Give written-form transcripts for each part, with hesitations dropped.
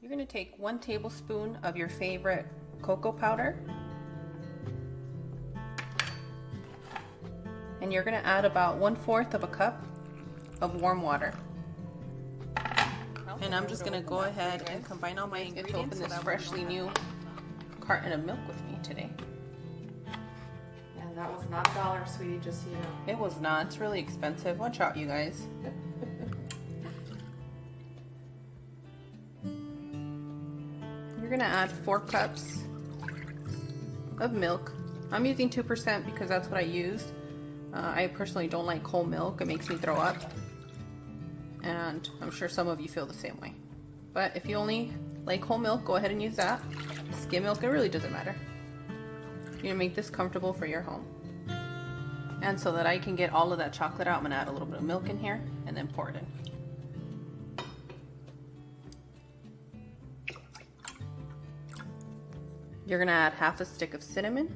You're going to take 1 tablespoon of your favorite cocoa powder, and you're going to add about 1/4 of a cup of warm water. And I'm just going to go ahead and combine all my ingredients to open this freshly new carton of milk with me today. And that was not $1, sweetie, just so you know. It was not. It's really expensive. Watch out, you guys. You're going to add 4 cups of milk. I'm using 2% because that's what I use. I personally don't like whole milk. It makes me throw up. And I'm sure some of you feel the same way. But if you only like whole milk, go ahead and use that. Skim milk, it really doesn't matter. You're going to make this comfortable for your home. And so that I can get all of that chocolate out, I'm going to add a little bit of milk in here and then pour it in. You're going to add 1/2 stick of cinnamon.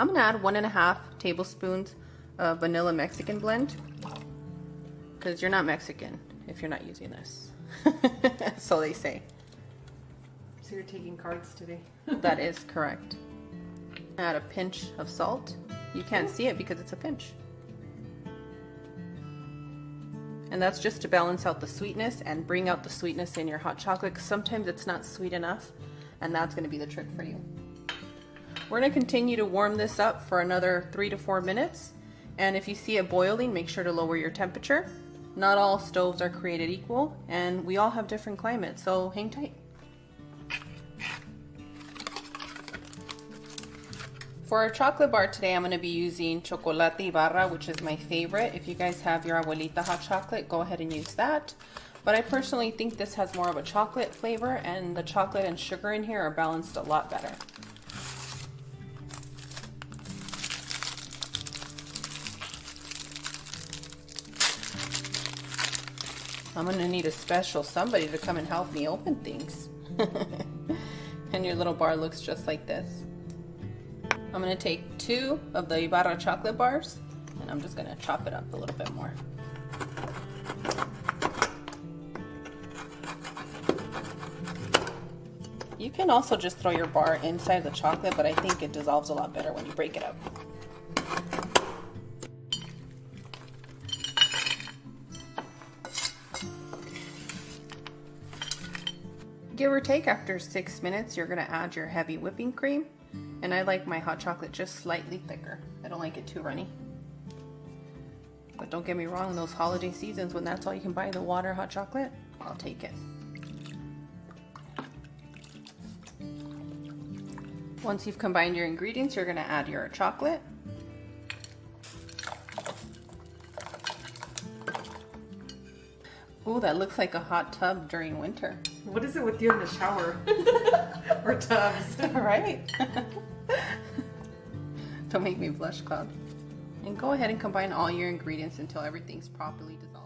I'm going to add 1.5 tablespoons of vanilla Mexican blend, because you're not Mexican if you're not using this. So they say. So you're taking cards today. That is correct. Add a pinch of salt. You can't see it because it's a pinch. And that's just to balance out the sweetness and bring out the sweetness in your hot chocolate, because sometimes it's not sweet enough, and that's going to be the trick for you. We're going to continue to warm this up for another 3 to 4 minutes. And if you see it boiling, make sure to lower your temperature. Not all stoves are created equal, and we all have different climates, so hang tight. For our chocolate bar today, I'm going to be using Chocolate Ibarra, which is my favorite. If you guys have your abuelita hot chocolate, go ahead and use that. But I personally think this has more of a chocolate flavor, and the chocolate and sugar in here are balanced a lot better. I'm going to need a special somebody to come and help me open things. And your little bar looks just like this. I'm going to take 2 of the Ibarra chocolate bars, and I'm just going to chop it up a little bit more. You can also just throw your bar inside the chocolate, but I think it dissolves a lot better when you break it up. Give or take, after 6 minutes, you're going to add your heavy whipping cream. And I like my hot chocolate just slightly thicker. I don't like it too runny. But don't get me wrong, in those holiday seasons when that's all you can buy, the water hot chocolate, I'll take it. Once you've combined your ingredients, you're going to add your chocolate. Ooh, that looks like a hot tub during winter. What is it with you in the shower? Or tubs? Right? Don't make me blush, Cloud. And go ahead and combine all your ingredients until everything's properly dissolved.